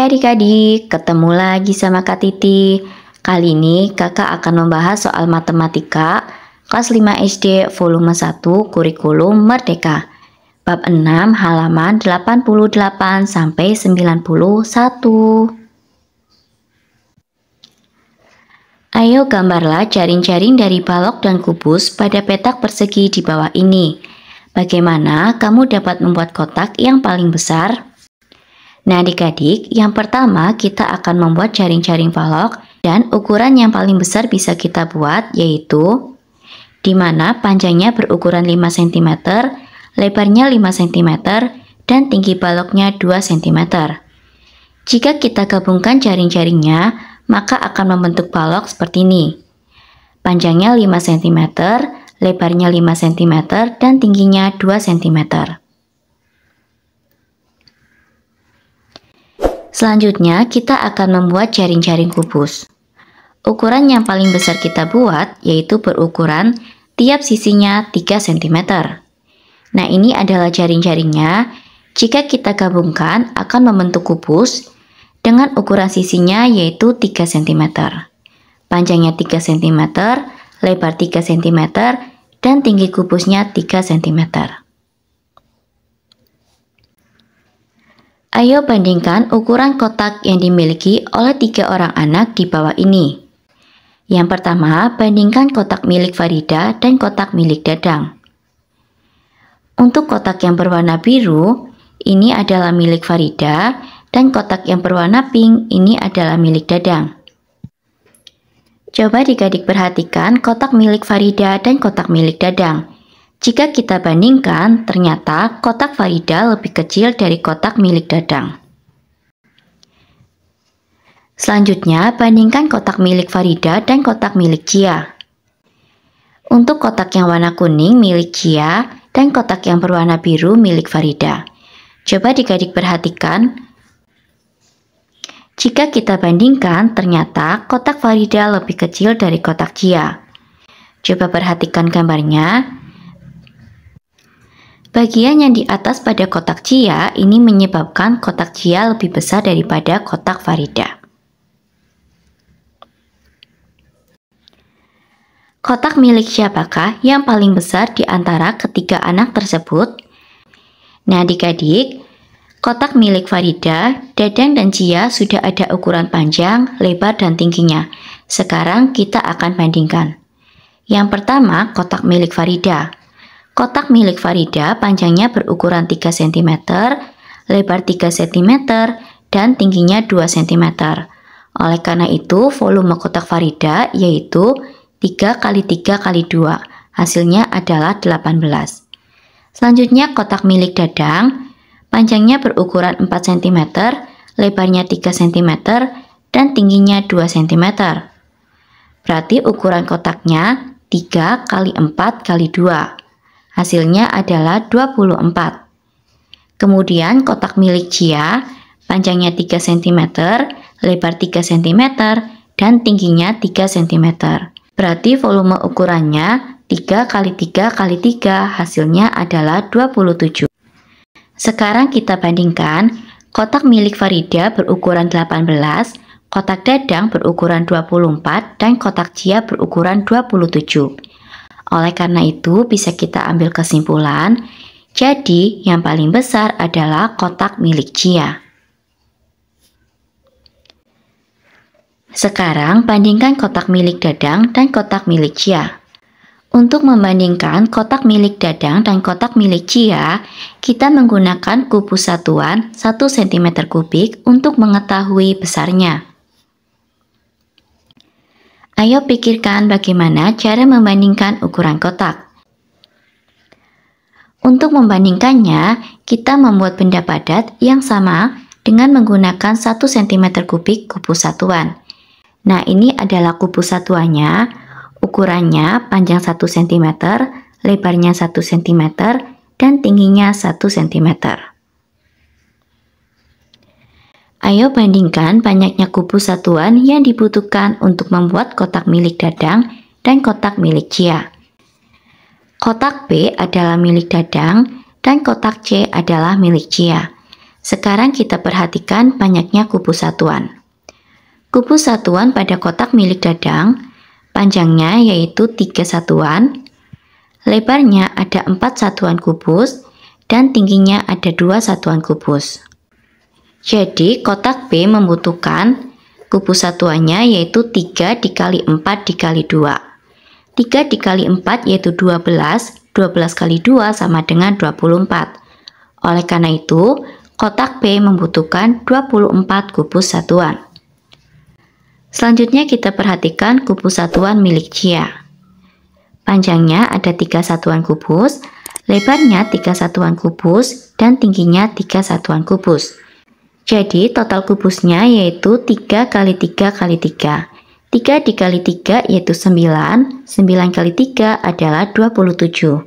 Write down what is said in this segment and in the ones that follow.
Hai adik-adik, ketemu lagi sama Kak Titi. Kali ini kakak akan membahas soal matematika kelas 5 SD volume 1 kurikulum Merdeka. Bab 6 halaman 88 sampai 91. Ayo gambarlah jaring-jaring dari balok dan kubus pada petak persegi di bawah ini. Bagaimana kamu dapat membuat kotak yang paling besar? Nah adik-adik, yang pertama kita akan membuat jaring-jaring balok dan ukuran yang paling besar bisa kita buat yaitu di mana panjangnya berukuran 5 cm, lebarnya 5 cm, dan tinggi baloknya 2 cm. Jika kita gabungkan jaring-jaringnya, maka akan membentuk balok seperti ini. Panjangnya 5 cm, lebarnya 5 cm, dan tingginya 2 cm. Selanjutnya, kita akan membuat jaring-jaring kubus. Ukuran yang paling besar kita buat yaitu berukuran tiap sisinya 3 cm. Nah, ini adalah jaring-jaringnya. Jika kita gabungkan akan membentuk kubus dengan ukuran sisinya yaitu 3 cm. Panjangnya 3 cm, lebar 3 cm, dan tinggi kubusnya 3 cm. Ayo bandingkan ukuran kotak yang dimiliki oleh 3 orang anak di bawah ini. Yang pertama, bandingkan kotak milik Farida dan kotak milik Dadang. Untuk kotak yang berwarna biru, ini adalah milik Farida, dan kotak yang berwarna pink ini adalah milik Dadang. Coba adik-adik perhatikan kotak milik Farida dan kotak milik Dadang. Jika kita bandingkan, ternyata kotak Farida lebih kecil dari kotak milik Dadang. Selanjutnya, bandingkan kotak milik Farida dan kotak milik Cia. Untuk kotak yang warna kuning milik Cia dan kotak yang berwarna biru milik Farida. Coba adik-adik perhatikan. Jika kita bandingkan, ternyata kotak Farida lebih kecil dari kotak Cia. Coba perhatikan gambarnya. Bagian yang di atas pada kotak Cia ini menyebabkan kotak Cia lebih besar daripada kotak Farida. Kotak milik siapakah yang paling besar di antara ketiga anak tersebut? Nah adik-adik, kotak milik Farida, Dadang, dan Cia sudah ada ukuran panjang, lebar, dan tingginya. Sekarang kita akan bandingkan. Yang pertama, kotak milik Farida. Kotak milik Farida panjangnya berukuran 3 cm, lebar 3 cm, dan tingginya 2 cm. Oleh karena itu, volume kotak Farida yaitu 3 kali 3 kali 2. Hasilnya adalah 18. Selanjutnya kotak milik Dadang, panjangnya berukuran 4 cm, lebarnya 3 cm, dan tingginya 2 cm. Berarti ukuran kotaknya 3 kali 4 kali 2. Hasilnya adalah 24. Kemudian kotak milik Cia, panjangnya 3 cm, lebar 3 cm, dan tingginya 3 cm. Berarti volume ukurannya 3 kali 3 kali 3, hasilnya adalah 27. Sekarang kita bandingkan, kotak milik Farida berukuran 18, kotak Dadang berukuran 24, dan kotak Cia berukuran 27. Oleh karena itu, bisa kita ambil kesimpulan, jadi yang paling besar adalah kotak milik Cia. Sekarang, bandingkan kotak milik Dadang dan kotak milik Cia. Untuk membandingkan kotak milik Dadang dan kotak milik Cia, kita menggunakan kubus satuan 1 cm kubik untuk mengetahui besarnya. Ayo pikirkan bagaimana cara membandingkan ukuran kotak. Untuk membandingkannya, kita membuat benda padat yang sama dengan menggunakan 1 cm kubik kubus satuan. Nah, ini adalah kubus satuannya. Ukurannya panjang 1 cm, lebarnya 1 cm, dan tingginya 1 cm. Ayo bandingkan banyaknya kubus satuan yang dibutuhkan untuk membuat kotak milik Dadang dan kotak milik Cia. Kotak B adalah milik Dadang dan kotak C adalah milik Cia. Sekarang kita perhatikan banyaknya kubus satuan. Kubus satuan pada kotak milik Dadang, panjangnya yaitu 3 satuan, lebarnya ada 4 satuan kubus, dan tingginya ada 2 satuan kubus. Jadi kotak B membutuhkan kubus satuannya yaitu 3 dikali 4 dikali 2. 3 dikali 4 yaitu 12, 12 kali 2 sama dengan 24. Oleh karena itu, kotak B membutuhkan 24 kubus satuan. Selanjutnya kita perhatikan kubus satuan milik Cia. Panjangnya ada 3 satuan kubus, lebarnya 3 satuan kubus, dan tingginya 3 satuan kubus. Jadi total kubusnya yaitu 3 kali 3 kali 3. 3 dikali 3 yaitu 9, 9 kali 3 adalah 27.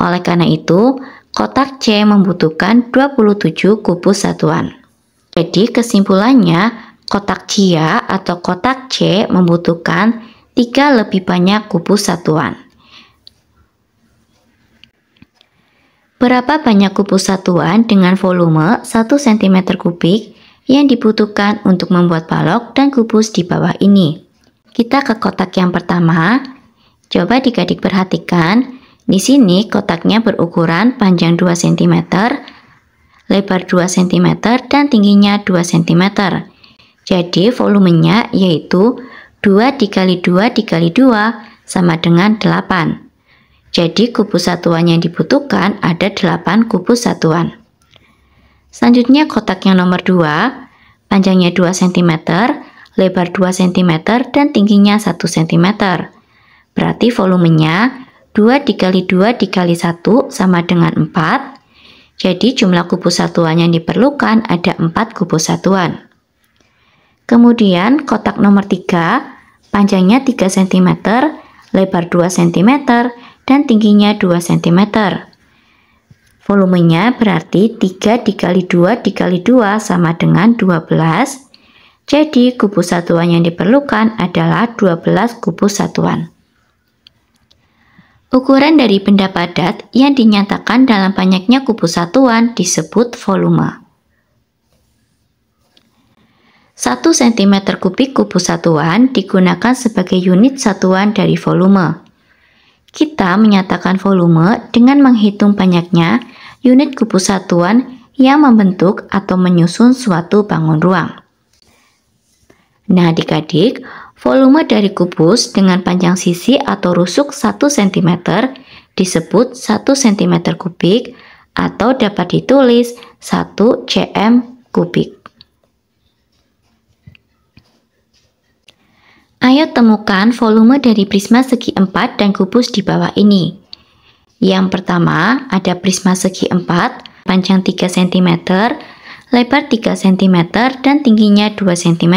Oleh karena itu, kotak C membutuhkan 27 kubus satuan. Jadi kesimpulannya, kotak Cia atau kotak C membutuhkan 3 lebih banyak kubus satuan. Berapa banyak kubus satuan dengan volume 1 cm3 yang dibutuhkan untuk membuat balok dan kubus di bawah ini? Kita ke kotak yang pertama. Coba adik-adik perhatikan. Di sini kotaknya berukuran panjang 2 cm, lebar 2 cm, dan tingginya 2 cm. Jadi volumenya yaitu 2 dikali 2 dikali 2 sama dengan 8. Jadi kubus satuan yang dibutuhkan ada 8 kubus satuan. Selanjutnya kotak yang nomor 2, panjangnya 2 cm, lebar 2 cm, dan tingginya 1 cm. Berarti volumenya 2 dikali 2 dikali 1 sama dengan 4. Jadi jumlah kubus satuan yang diperlukan ada 4 kubus satuan. Kemudian kotak nomor 3, panjangnya 3 cm, lebar 2 cm, dan tingginya 2 cm. Volumenya berarti 3 dikali 2 dikali 2 sama dengan 12. Jadi kubus satuan yang diperlukan adalah 12 kubus satuan. Ukuran dari benda padat yang dinyatakan dalam banyaknya kubus satuan disebut volume. 1 cm3 kubus satuan digunakan sebagai unit satuan dari volume. Kita menyatakan volume dengan menghitung banyaknya unit kubus satuan yang membentuk atau menyusun suatu bangun ruang. Nah adik-adik, volume dari kubus dengan panjang sisi atau rusuk 1 cm disebut 1 cm3 atau dapat ditulis 1 cm3. Ayo temukan volume dari prisma segi 4 dan kubus di bawah ini. Yang pertama ada prisma segi 4, panjang 3 cm, lebar 3 cm, dan tingginya 2 cm.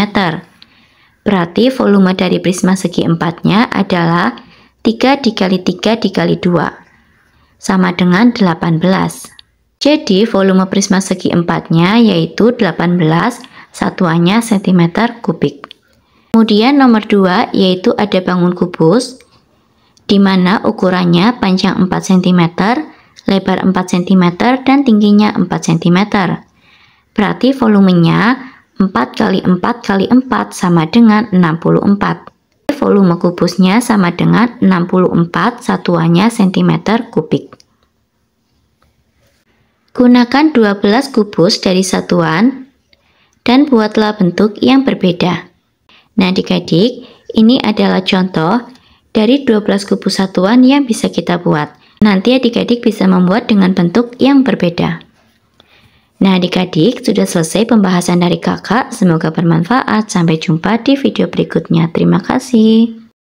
Berarti volume dari prisma segi 4-nya adalah 3 dikali 3 dikali 2, sama dengan 18. Jadi volume prisma segi 4-nya yaitu 18, satuannya cm3. Kemudian nomor 2 yaitu ada bangun kubus, di mana ukurannya panjang 4 cm, lebar 4 cm, dan tingginya 4 cm. Berarti volumenya 4 kali 4 kali 4 sama dengan 64. Volume kubusnya sama dengan 64, satuannya cm3. Gunakan 12 kubus dari satuan dan buatlah bentuk yang berbeda. Nah adik-adik, ini adalah contoh dari 12 kubus satuan yang bisa kita buat. Nanti adik-adik bisa membuat dengan bentuk yang berbeda. Nah adik-adik, sudah selesai pembahasan dari kakak. Semoga bermanfaat. Sampai jumpa di video berikutnya. Terima kasih.